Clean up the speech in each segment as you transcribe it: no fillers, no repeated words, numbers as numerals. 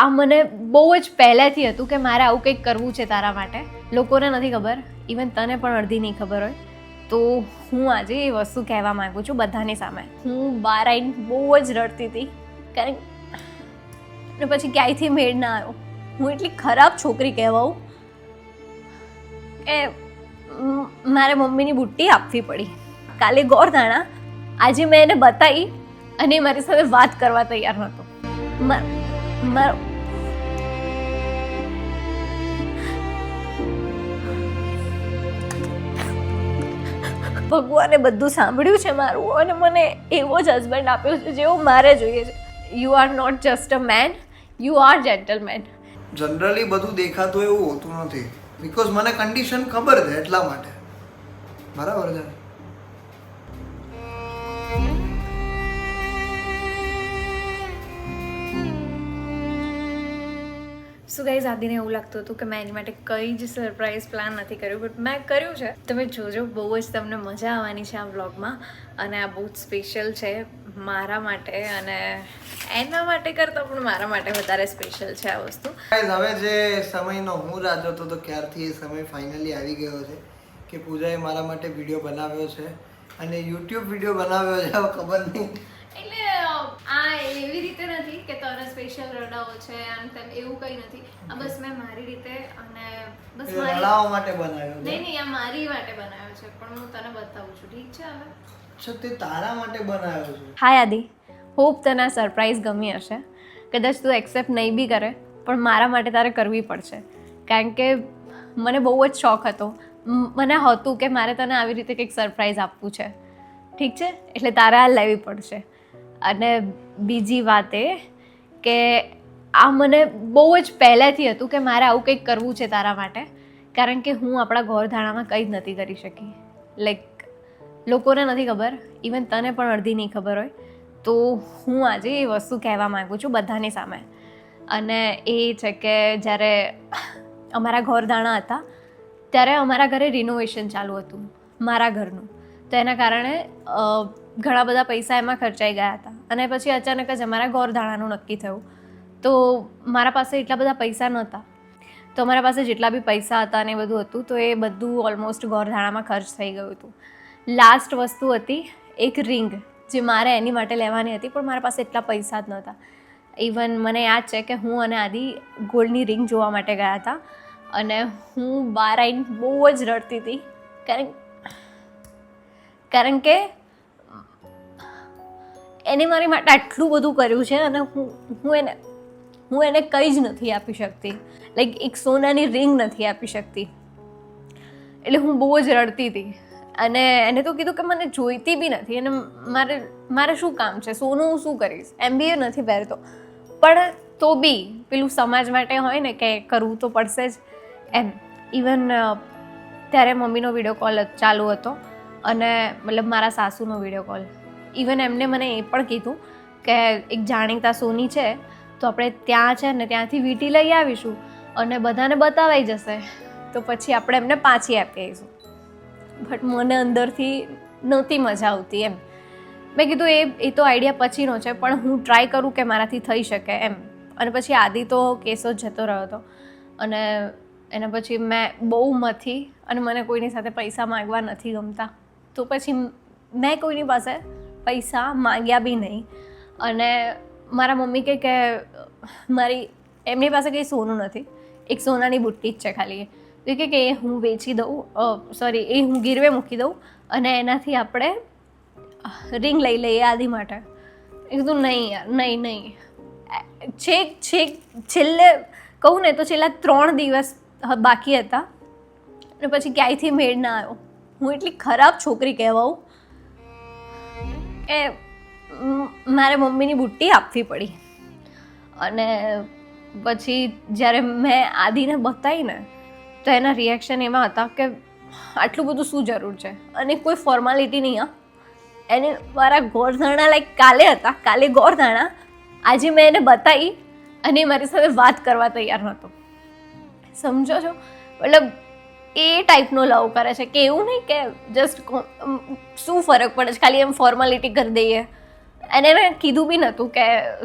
આ મને બહુ જ પહેલેથી હતું કે મારે આવું કંઈક કરવું છે તારા માટે. લોકોને નથી ખબર, ઇવન તને પણ અડધી નહીં ખબર હોય. તો હું આજે એ વસ્તુ કહેવા માંગુ છું બધાની સામે. હું બહાર આવીને બહુ જ રડતી હતી, કારણ ને પછી ક્યાંયથી મેળ ના આવ્યો. હું એટલી ખરાબ છોકરી કહેવાઉં કે મારે મમ્મીની બુટ્ટી આપવી પડી. કાલે ગોરધાણા આજે મેં એને બતાવી અને એ મારી સાથે વાત કરવા તૈયાર નહોતો. ભગવાને બધું સાંભળ્યું છે મારું, અને મને એવો જ હસબન્ડ આપ્યો છે જેવો મારે જોઈએ છે. You are not just a man, you are gentleman. Generally બધું દેખાતું એવું હોતું નથી, બીકોઝ મને કન્ડિશન ખબર છે એટલા માટે. બરાબર છે. સો ગાઈઝ, આદિને એવું લાગતું હતું કે મેં એની માટે કંઈ જ સરપ્રાઈઝ પ્લાન નથી કર્યું, બટ મેં કર્યું છે. તમે જોજો, બહુ જ તમને મજા આવવાની છે આ વ્લોગમાં. અને આ બહુ જ સ્પેશિયલ છે મારા માટે, અને એના માટે કરતાં પણ મારા માટે વધારે સ્પેશિયલ છે આ વસ્તુ. હવે જે સમયનો હું રાહ જોતો હતો ક્યારથી એ સમય ફાઇનલી આવી ગયો છે કે પૂજાએ મારા માટે વિડીયો બનાવ્યો છે, અને યુટ્યુબ વિડીયો બનાવ્યો છે. હવે ખબર નહીં, એટલે આ એવી રીતે નથી કે તને સ્પેશિયલ રડાવો છે આમ તેમ, એવું કંઈ નથી. આ બસ મેં મારી રીતે, અને બસ રડાવવા માટે બનાવ્યો છે. નહીં, આ મારી માટે બનાવ્યો છે, પણ હું તને બતાવું છું, ઠીક છે? હવે અચ્છા, તે તારા માટે બનાવ્યો છે. હાય આદિ, હોપ તને આ સરપ્રાઈઝ ગમી હશે. કદાચ તું એક્સેપ્ટ નહીં બી કરે, પણ મારા માટે તારે કરવી પડશે, કારણ કે મને બહુ જ શોખ હતો. મને હતું કે મારે તને આવી રીતે કંઈક સરપ્રાઈઝ આપવું છે, ઠીક છે? એટલે તારે આ લેવી પડશે. અને બીજી વાત એ કે આ મને બહુ જ પહેલેથી હતું કે મારે આવું કંઈક કરવું છે તારા માટે, કારણ કે હું આપણા ગોરધાણામાં કંઈ જ નથી કરી શકી. લાઈક લોકોને નથી ખબર, ઇવન તને પણ અડધી નહીં ખબર હોય. તો હું આજે એ વસ્તુ કહેવા માગું છું બધાની સામે. અને એ છે કે જ્યારે અમારા ગોરધાણા હતા ત્યારે અમારા ઘરે રિનોવેશન ચાલુ હતું, મારા ઘરનું. તો એના કારણે ઘણા બધા પૈસા એમાં ખર્ચાઈ ગયા હતા, અને પછી અચાનક જ અમારા ગોરધાણાનું નક્કી થયું. તો મારા પાસે એટલા બધા પૈસા નહોતા. તો અમારા પાસે જેટલા બી પૈસા હતા ને એ બધું હતું, તો એ બધું ઓલમોસ્ટ ગોરધાણામાં ખર્ચ થઈ ગયું હતું. લાસ્ટ વસ્તુ હતી એક રિંગ, જે મારે એની માટે લેવાની હતી, પણ મારા પાસે એટલા પૈસા જ નહોતા. ઇવન મને યાદ છે કે હું અને આદિ ગોલ્ડની રિંગ જોવા માટે ગયા હતા, અને હું બહાર આવીને બહુ જ રડતી હતી, કારણ કે એને મારી માટે આટલું બધું કર્યું છે, અને હું એને કંઈ જ નથી આપી શકતી. લાઈક એક સોનાની રિંગ નથી આપી શકતી. એટલે હું બહુ જ રડતી હતી, અને એને તો કીધું કે મને જોઈતી બી નથી, અને મારે શું કામ છે, સોનું હું શું કરીશ, MBA નથી પહેરતો. પણ તો બી પેલું સમાજ માટે હોય ને કે કરવું તો પડશે જ એમ. ઇવન ત્યારે મમ્મીનો વિડીયો કોલ ચાલુ હતો, અને મતલબ મારા સાસુનો વિડીયો કોલ. ઇવન એમને મને એ પણ કીધું કે એક જાણીતા સોની છે, તો આપણે ત્યાં છે ને ત્યાંથી વીંટી લઈ આવીશું, અને બધાને બતાવાઈ જશે, તો પછી આપણે એમને પાછી આપી આવીશું. બટ મને અંદરથી નહોતી મજા આવતી એમ. મેં કીધું એ તો આઈડિયા પછીનો છે, પણ હું ટ્રાય કરું કે મારાથી થઈ શકે એમ. અને પછી આદિ તો કેસો જ જતો રહ્યો હતો, અને એના પછી મેં બહુ મથી, અને મને કોઈની સાથે પૈસા માગવા નથી ગમતા, તો પછી મેં કોઈની પાસે પૈસા માગ્યા બી નહીં. અને મારા મમ્મી કહે કે એમની પાસે કંઈ સોનું નથી, એક સોનાની બુટ્ટી જ છે ખાલી. તો કે એ હું વેચી દઉં, એ હું ગીરવે મૂકી દઉં, અને એનાથી આપણે રિંગ લઈ લઈએ આદિ માટે. એ કીધું નહીં યાર, નહીં. છેલ્લે કહું ને તો છેલ્લા 3 દિવસ બાકી હતા, અને પછી ક્યાંયથી મેળ ના આવ્યો. હું એટલી ખરાબ છોકરી કહેવાઉં કે મારે મમ્મીની બુટ્ટી આપવી પડી. અને પછી જ્યારે મેં આદિને બતાવી ને, તો એના રિએક્શન એવા હતા કે આટલું બધું શું જરૂર છે, અને કોઈ ફોર્માલિટી નહીં. એને મારા ગોરધાણા લાઈક કાલે ગોરધાણા આજે મેં એને બતાવી, અને મારી સાથે વાત કરવા તૈયાર નહોતો. સમજો છો? મતલબ એ ટાઈપનો લવ કરે છે કે એવું નહીં કે જસ્ટ શું ફરક પડે છે, ખાલી એમ ફોર્માલિટી કરી દઈએ. અને એને કીધું બી નહોતું કે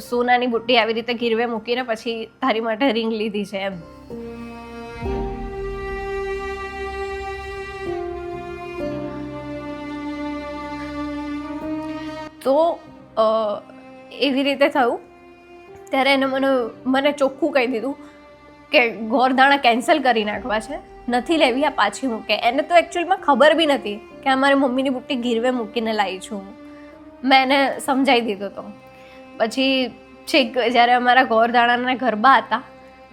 સોનાની બુટ્ટી આવી રીતે ગીરવે મૂકીને પછી તારી માટે રિંગ લીધી છે એમ. તો એવી રીતે થયું ત્યારે એને મને ચોખ્ખું કહી દીધું કે ગોરદાણા કેન્સલ કરી નાખવા છે, નથી લેવી, આ પાછી મૂકે. એને તો એકચ્યુઅલમાં ખબર બી નથી કે આ મારી મમ્મીની બુટ્ટી ગીરવે મૂકીને લાવી છું. મેં એને સમજાવી દીધો હતો. પછી છેક જ્યારે અમારા ગોરદાણાના ગરબા હતા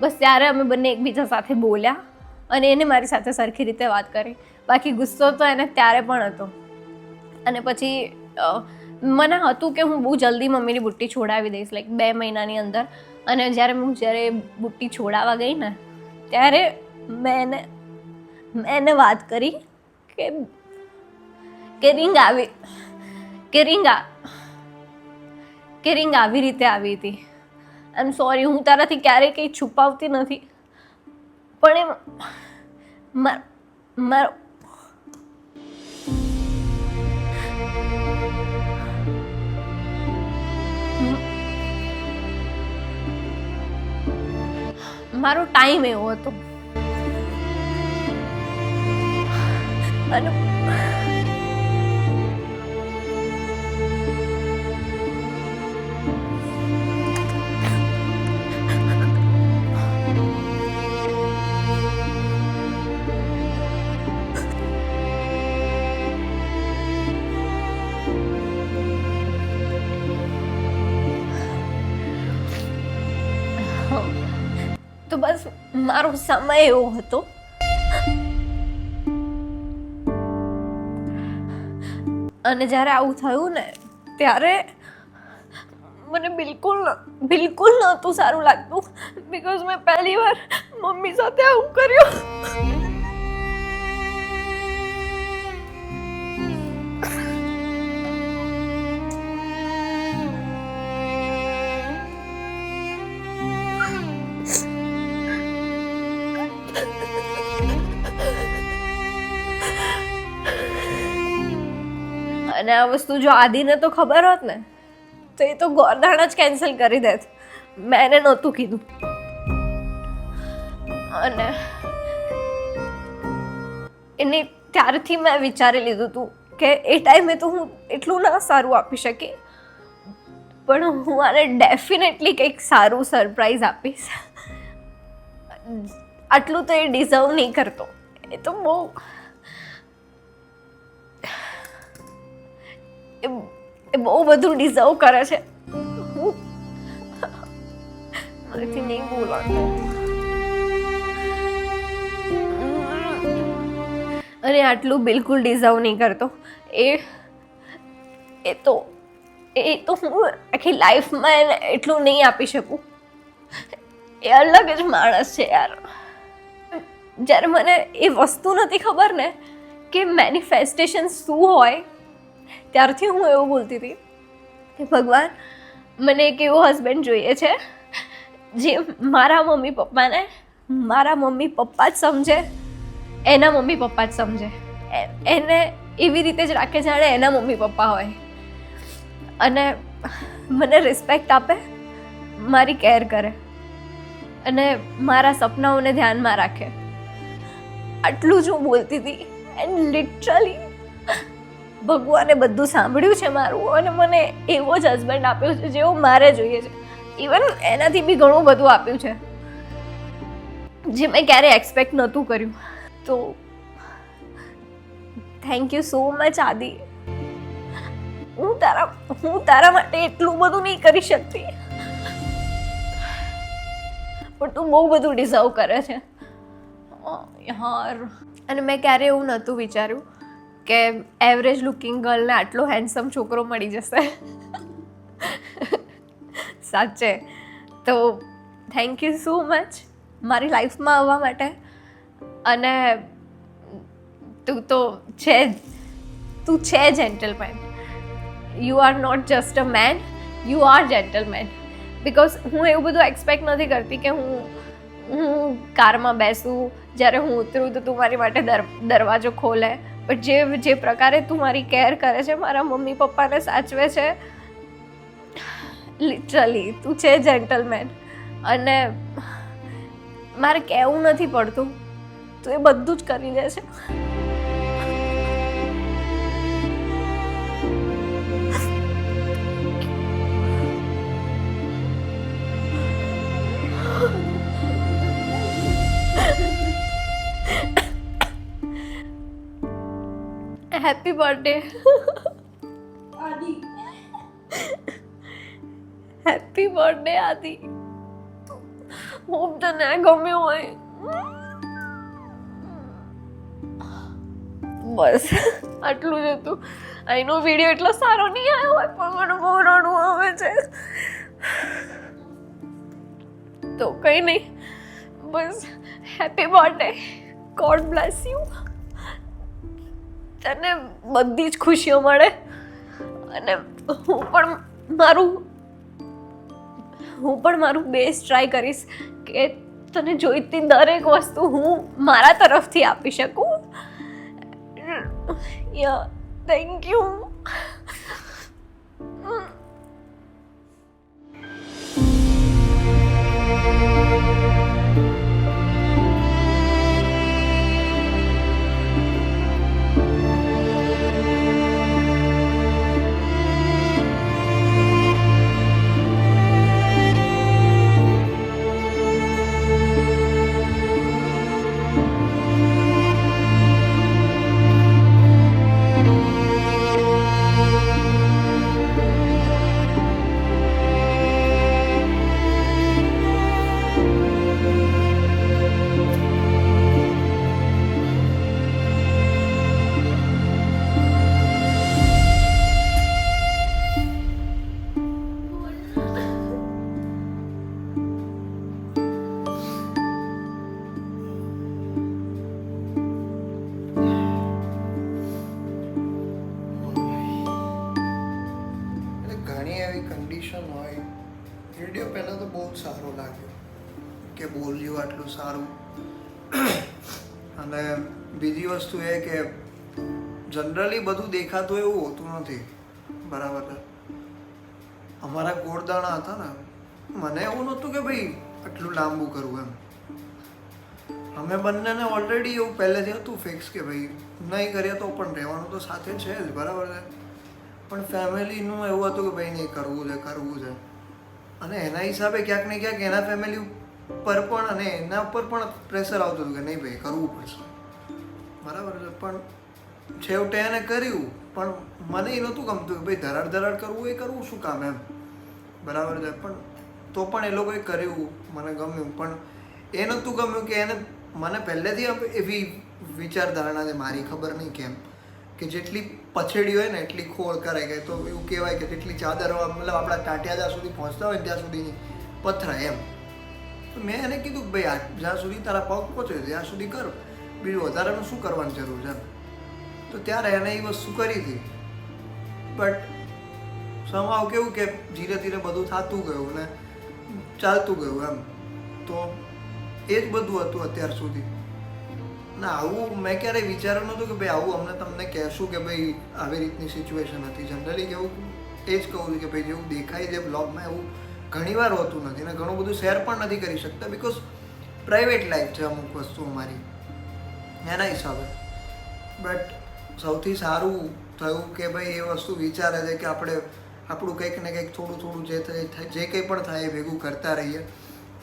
બસ ત્યારે અમે બંને એકબીજા સાથે બોલ્યા અને એને મારી સાથે સરખી રીતે વાત કરી. બાકી ગુસ્સો તો એને ત્યારે પણ હતો. અને પછી મને હતું કે હું બહુ જલ્દી મમ્મીની બુટ્ટી છોડાવી દઈશ, લાઈક 2 મહિનાની અંદર. અને જ્યારે બુટ્ટી છોડાવવા ગઈ ને ત્યારે મેં એને વાત કરી કે રિંગ આવી રીતે આવી હતી. આઈ એમ સોરી, હું તારાથી ક્યારેય કંઈ છુપાવતી નથી, પણ એ મારો મારો ટાઈમ એવો હતો. અને તો બસ મારો સમય એવો હતો. અને જ્યારે આવું થયું ને ત્યારે મને બિલકુલ નહોતું સારું લાગતું, બિકોઝ મેં પહેલી વાર મમ્મી સાથે આવું કર્યું. અને આ વસ્તુ જો આદિને તો ખબર હોત ને તો એ તો ગોરદાણા જ કેન્સલ કરી દેત. મેં એને નહોતું કીધું. અને એને ત્યારથી મેં વિચારી લીધું હતું કે એ ટાઈમે તો હું એટલું ના સારું આપી શકી, પણ હું આને ડેફિનેટલી કંઈક સારું સરપ્રાઈઝ આપીશ. આટલું તો એ ડિઝર્વ નહીં કરતો. એ તો બહુ બધું ડિઝર્વ કરે છે. મારાથી નહીં બોલાતું. અને આટલું બિલકુલ ડિઝર્વ નહીં કરતો. એ તો હું આખી લાઈફમાં એને એટલું નહીં આપી શકું. એ અલગ જ માણસ છે યાર. જ્યારે મને એ વસ્તુ નથી ખબર ને કે મેનિફેસ્ટેશન શું હોય, ત્યારથી હું એવું બોલતી હતી કે ભગવાન, મને એક એવો હસબન્ડ જોઈએ છે જે મારા મમ્મી પપ્પાને મારા મમ્મી પપ્પા જ સમજે, એના મમ્મી પપ્પા જ સમજે, એને એવી રીતે જ રાખે જાણે એના મમ્મી પપ્પા હોય, અને મને રિસ્પેક્ટ આપે, મારી કેર કરે અને મારા સપનાઓને ધ્યાનમાં રાખે. આટલું જ હું બોલતી હતી. એન્ડ લિટરલી ભગવાને બધું સાંભળ્યું છે મારું, અને મને એવો જ હસબન્ડ આપ્યો છે જેવો મારે જોઈએ છે. ઇવન એનાથી બી ઘણું બધું આપ્યું છે જે મેં ક્યારેય એક્સપેક્ટ નહોતું કર્યું. તો થેન્ક યુ સો મચ આદિ. હું તારા માટે એટલું બધું નહીં કરી શકતી, પણ તું બહુ બધું ડિઝર્વ કરે છે યાર. અને મેં ક્યારેય એવું નહોતું વિચાર્યું કે એવરેજ લુકિંગ ગર્લને આટલો હેન્ડસમ છોકરો મળી જશે. સાચે. તો થેન્ક યુ સો મચ મારી લાઈફમાં આવવા માટે. અને તું છે gentleman. You are not just a man, you are gentleman. Because હું એવું બધું એક્સપેક્ટ નથી કરતી કે હું કારમાં બેસું, જ્યારે હું ઉતરું તો તું મારી માટે દરવાજો ખોલે. બટ જે પ્રકારે તું મારી કેર કરે છે, મારા મમ્મી પપ્પાને સાચવે છે, લિટરલી તું છે જેન્ટલમેન, અને મારે કહેવું નથી પડતું, તું એ બધું જ કરી દે છે. હેપી બર્થડે આદિ. હેપી બર્થડે આદિ. હોપ તને આ ગમ્યું હોય. બસ આટલું જ હતું. અહીંનો વિડીયો એટલો સારો નહીં આવ્યો હોય, પણ મને બહુ રડવું આવે છે. તો કંઈ નહીં, બસ happy birthday. God bless you. તને બધી જ ખુશીઓ મળે, અને હું પણ મારું બેસ્ટ ટ્રાય કરીશ કે તને જોઈતી દરેક વસ્તુ હું મારા તરફથી આપી શકું. Yeah thank you. વિડીયો પહેલાં તો બહુ સારો લાગ્યો કે બોલ્યું આટલું સારું. અને બીજી વસ્તુ એ કે જનરલી બધું દેખાતું એવું હોતું નથી, બરાબર છે. અમારા ગોળદાણા હતા ને, મને એવું નહોતું કે ભાઈ આટલું લાંબુ કરવું એમ. અમે બંનેને ઓલરેડી એવું પહેલેથી હતું ફિક્સ કે ભાઈ નહીં કરીએ તો પણ રહેવાનું તો સાથે છે જ, બરાબર છે. પણ ફેમિલીનું એવું હતું કે ભાઈ નહીં કરવું છે. અને એના હિસાબે ક્યાંક ને ક્યાંક એના ફેમિલી ઉપર પણ અને એના ઉપર પણ પ્રેશર આવતું હતું કે નહીં ભાઈ કરવું પડશે, બરાબર છે. પણ છેવટે એને કર્યું, પણ મને એ નહોતું ગમતું કે ભાઈ ધરાડ કરવું એ કરવું શું કામ એમ, બરાબર છે. પણ તો પણ એ લોકોએ કર્યું, મને ગમ્યું. પણ એ નહોતું ગમ્યું કે એને મને પહેલેથી એવી વિચારધારણા છે મારી, ખબર નહીં કેમ, કે જેટલી પછેડી હોય ને એટલી ખોળ કરાય ગઈ. તો એવું કહેવાય કે જેટલી ચાદર મતલબ આપણા ટાંટિયા જ્યાં સુધી પહોંચતા હોય ત્યાં સુધીની પથરાય એમ. તો મેં એને કીધું કે ભાઈ જ્યાં સુધી તારા પગ પહોંચે ત્યાં સુધી કર, બીજું વધારાનું શું કરવાની જરૂર છે. તો ત્યારે એને એ વસ્તુ કરી હતી. બટ સમાવ કેવું કે ધીરે ધીરે બધું થતું ગયું ને ચાલતું ગયું એમ. તો એ જ બધું હતું અત્યાર સુધી. ના આવું મેં ક્યારેય વિચાર્યું નહોતું કે ભાઈ આવું અમને તમને કહેશું કે ભાઈ આવી રીતની સિચ્યુએશન હતી. જનરલી કેવું એ જ કહું છું કે ભાઈ જેવું દેખાય છે બ્લોગમાં એવું ઘણીવાર હોતું નથી, ને ઘણું બધું શેર પણ નથી કરી શકતા, બિકોઝ પ્રાઇવેટ લાઈફ છે અમુક વસ્તુ અમારી એના હિસાબે. બટ સૌથી સારું થયું કે ભાઈ એ વસ્તુ વિચારે છે કે આપણે આપણું કંઈક ને કંઈક થોડું જે કંઈ પણ થાય એ ભેગું કરતા રહીએ.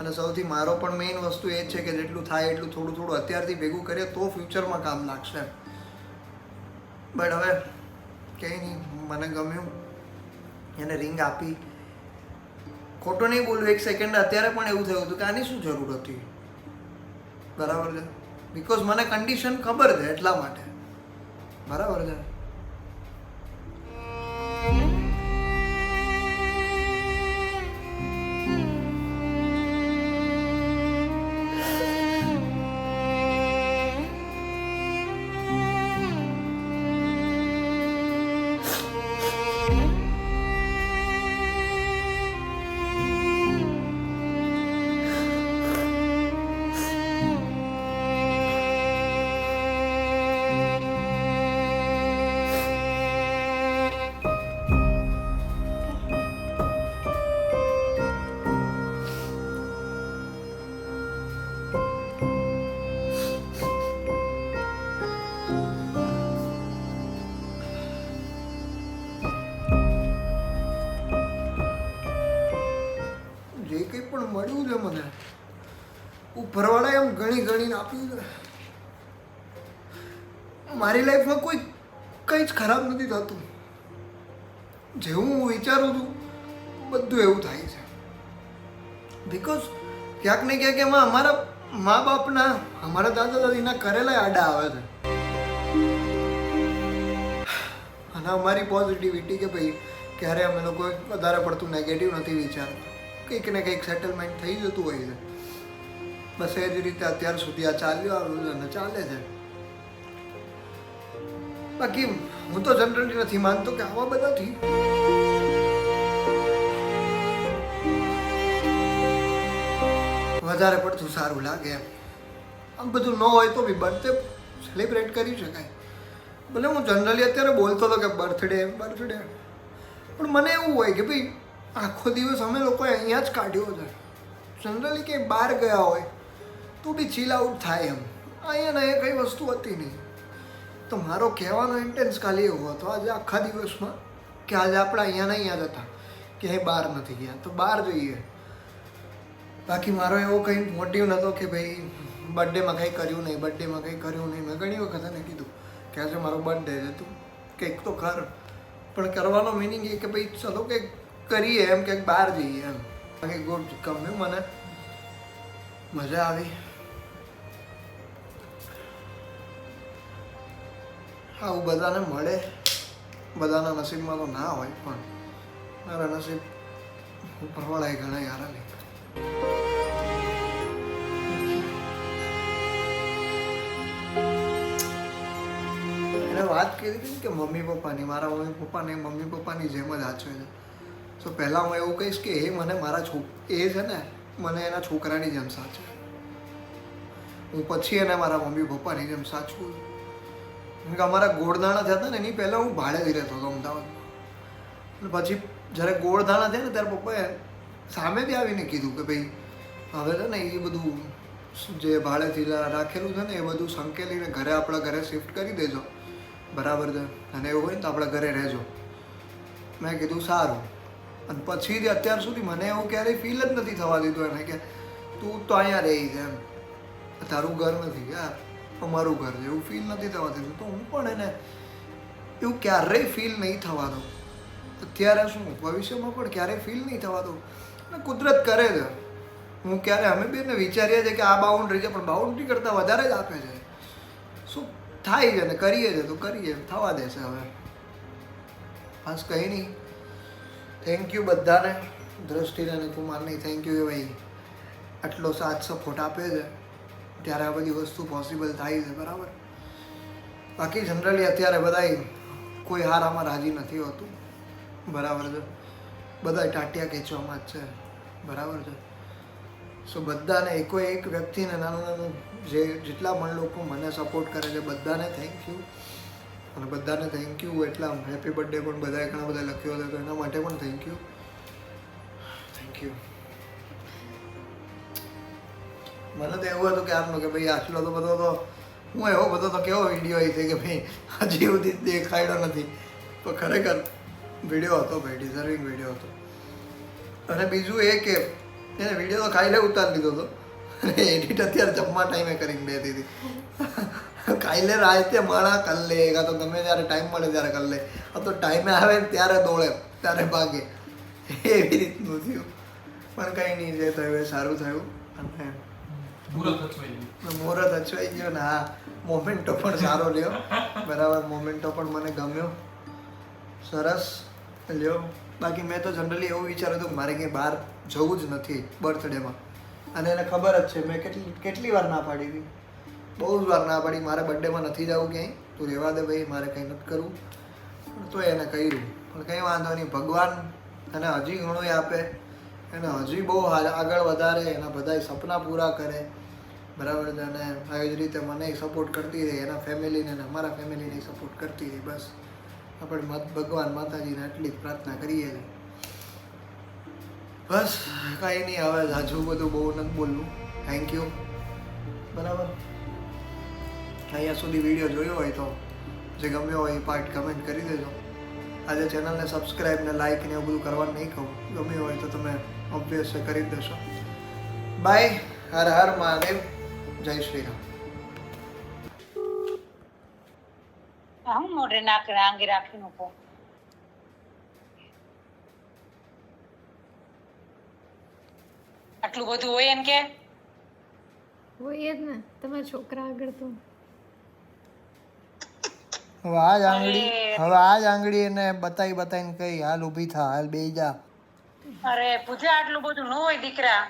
અને સૌથી મારો પણ મેઇન વસ્તુ એ જ છે કે જેટલું થાય એટલું થોડું અત્યારથી ભેગું કરીએ તો ફ્યુચરમાં કામ લાગશે. બટ હવે કંઈ નહીં, મને ગમ્યું, એને રિંગ આપી. ખોટું નહીં બોલું, એક સેકન્ડ અત્યારે પણ એવું થયું હતું કે આની શું જરૂર હતી, બરાબર છે. બિકોઝ મને કન્ડિશન ખબર છે એટલા માટે, બરાબર છે. ને ઉપરવાળાએ એમ ગણીને આપ્યું છે. મારી લાઈફમાં કોઈ કંઈ જ ખરાબ નથી થતું. જેવું હું વિચારું છું બધું એવું થાય છે. બિકોઝ ક્યાંક ને ક્યાંક એમાં અમારા મા બાપના, અમારા દાદા દાદીના કરેલા આડા આવે છે. અને અમારી પોઝિટિવિટી કે ભાઈ ક્યારે અમે લોકો વધારે પડતું નેગેટિવ નથી વિચારતા. કંઈક ને કંઈક સેટલમેન્ટ થઈ જતું હોય છે. બસ એ જ રીતે અત્યાર સુધી આ ચાલ્યું આવ્યું છે અને ચાલે છે. બાકી હું તો જનરલી નથી માનતો કે આવા બધાથી વધારે પડતું સારું લાગે એમ. આમ બધું ન હોય તો બી બર્થડે સેલિબ્રેટ કરી શકાય. ભલે હું જનરલી અત્યારે બોલતો હતો કે બર્થડે પણ મને એવું હોય કે ભાઈ આખો દિવસ અમે લોકોએ અહીંયા જ કાઢ્યો છે. જનરલી ક્યાંય બહાર ગયા હોય તો બી ચીલ આઉટ થાય એમ. અહીંયા ને એ કંઈ વસ્તુ હતી નહીં. તો મારો કહેવાનો ઇન્ટેન્સ ખાલી એવો હતો આજે આખા દિવસમાં કે આજે આપણે અહીંયા ને અહીંયા જ હતા, ક્યાંય બહાર નથી ગયા તો બહાર જઈએ. બાકી મારો એવો કંઈ મોટિવ નહોતો કે ભાઈ બર્થડેમાં કંઈ કર્યું નહીં. મેં ઘણી વખત એને કીધું કે આજે મારો બર્થડે છે, તું કંઈક તો કર. પણ કરવાનો મિનિંગ એ કે ભાઈ ચલો કંઈક કરીએ એમ, કંઈક બહાર જઈએ એમ. બાકી ગુડ, ગમ્યું મને, મજા આવી. આવું બધાને મળે, બધાના નસીબમાં તો ના હોય, પણ મારા નસીબ ઉપરવાળાએ ઘણા યારા નહીં. એને વાત કરી હતી કે મમ્મી પપ્પાની, મારા મમ્મી પપ્પાની જેમ જ આચવે છે. તો પહેલાં હું એવું કહીશ કે એ મને મારા એ છે ને મને એના છોકરાની જેમ સાચવે. હું પછી એને મારા મમ્મી પપ્પાની જેમ સાચવું. કેમ કે અમારા ગોળદાણા થયા હતા ને એની પહેલાં હું ભાડેથી રહેતો હતો અમદાવાદમાં. પછી જ્યારે ગોળદાણા થયા ને ત્યારે પપ્પાએ સામેથી આવીને કીધું કે ભાઈ હવે છે ને એ બધું જે ભાડેથી રાખેલું છે ને એ બધું સંકેલીને આપણા ઘરે શિફ્ટ કરી દેજો, બરાબર છે, અને એવું હોય ને તો આપણા ઘરે રહેજો. મેં કીધું સારું. અને પછી અત્યાર સુધી મને એવું ક્યારેય ફીલ જ નથી થવા દીધું એને કે તું તો અહીંયા રહી છે એમ, તારું ઘર નથી યાર, અમારું ઘર છે, એવું ફીલ નથી થવા દીધું. તો હું પણ એને એવું ક્યારેય ફીલ નહીં થવા દઉં. અત્યારે શું ભવિષ્યમાં પણ ક્યારેય ફીલ નહીં થવા દઉં. અને કુદરત કરે છે. હું ક્યારે અમે બી એને વિચારીએ છીએ કે આ બાઉન્ડ્રી છે, પણ બાઉન્ડ્રી કરતાં વધારે જ આપે છે. શું થાય છે ને કરીએ છે તો કરીએ, થવા દેશે હવે. બસ કંઈ નહીં. થેન્ક યુ બધાને, દ્રષ્ટિને અને કુમારને થેન્ક યુ કે ભાઈ આટલો સાથ સપોર્ટ આપે છે ત્યારે આ બધી વસ્તુ પોસિબલ થાય છે, બરાબર. બાકી જનરલી અત્યારે બધાય કોઈ હાર આમાં રાજી નથી હોતું, બરાબર છે. બધા ટાટિયા ખેંચવામાં જ છે, બરાબર છે. સો બધાને એક વ્યક્તિને નાનું જેટલા પણ લોકો મને સપોર્ટ કરે છે બધાને થેન્ક યુ. અને બધાને થેન્ક યુ એટલા હેપી બર્થડે પણ બધાએ ઘણા બધા લખ્યો હતો તો એના માટે પણ થેન્ક યુ. મને તો એવું હતું કે આમનો કે ભાઈ આટલો તો બધો તો હું એવો બધો તો કેવો વિડીયો એ છે કે ભાઈ હજી સુધી દેખાડ્યો નથી. તો ખરેખર વિડીયો હતો ભાઈ, ડિઝર્વિંગ વિડીયો હતો. અને બીજું એ કે એને વિડીયો તો કાલે ઉતારી લીધો હતો અને એડિટ અત્યારે જમવા ટાઈમે કરીને દેતી હતી. કાલે રાતે માણા કર લે, કાં તો તમે જ્યારે ટાઈમ મળે ત્યારે કર લે. આ તો ટાઈમે આવે ને ત્યારે દોડે, ત્યારે ભાગે, એવી રીતનું થયું. પણ કંઈ નહીં, જે થયું એ સારું થયું. અને મુહૂર્ત અચવાઈ ગયો ને હા, મોમેન્ટો પણ સારો લ્યો, બરાબર. મોમેન્ટો પણ મને ગમ્યો, સરસ લ્યો. બાકી મેં તો જનરલી એવું વિચાર્યું હતું કે મારે ક્યાંય બહાર જવું જ નથી બર્થડેમાં. અને એને ખબર જ છે મેં કેટલી વાર ના પાડી હતી, બહુ જ વાર ના પાડી. મારે બર્થડેમાં નથી જવું ક્યાંય, તું રહેવા દે ભાઈ, મારે કંઈ નથી કરવું. પણ તો એને કહ્યું, પણ કંઈ વાંધો નહીં, ભગવાન એને હજી ઘણું આપે, એને હજી બહુ આગળ વધારે, એના બધા સપના પૂરા કરે, બરાબર છે. અને આવી જ રીતે મને સપોર્ટ કરતી રહી, એના ફેમિલીને અને અમારા ફેમિલીને સપોર્ટ કરતી રહી. બસ આપણે ભગવાન માતાજીને એટલી જ પ્રાર્થના કરીએ છીએ. બસ કાંઈ નહીં, હવે હજુ બધું બહુ નથી બોલવું. થેન્ક યુ, બરાબર. અહીંયા સુધી વિડીયો જોયો હોય તો જે ગમ્યો હોય એ પાર્ટ કમેન્ટ કરી દેજો. આજે ચેનલને સબસ્ક્રાઈબ ને લાઇક ને એવું બધું કરવાનું નહીં કહું, ગમ્યું હોય તો તમે ઓબ્વિયસ કરી જ દેશો. બાય. હર હર મહાદેવ. જય શ્રી રામ. હું મોઢે નાક આંગે રાખી મૂકો. આટલું બધું હોય એમ કે હોય જ ને તમારા છોકરા આગળ તો હવે આ જ આંગળી એને બતાવીને કઈ હાલ ઊભી થા, હાલ બેહી જા. અરે પૂજા આટલું બધું ન હોય દીકરા.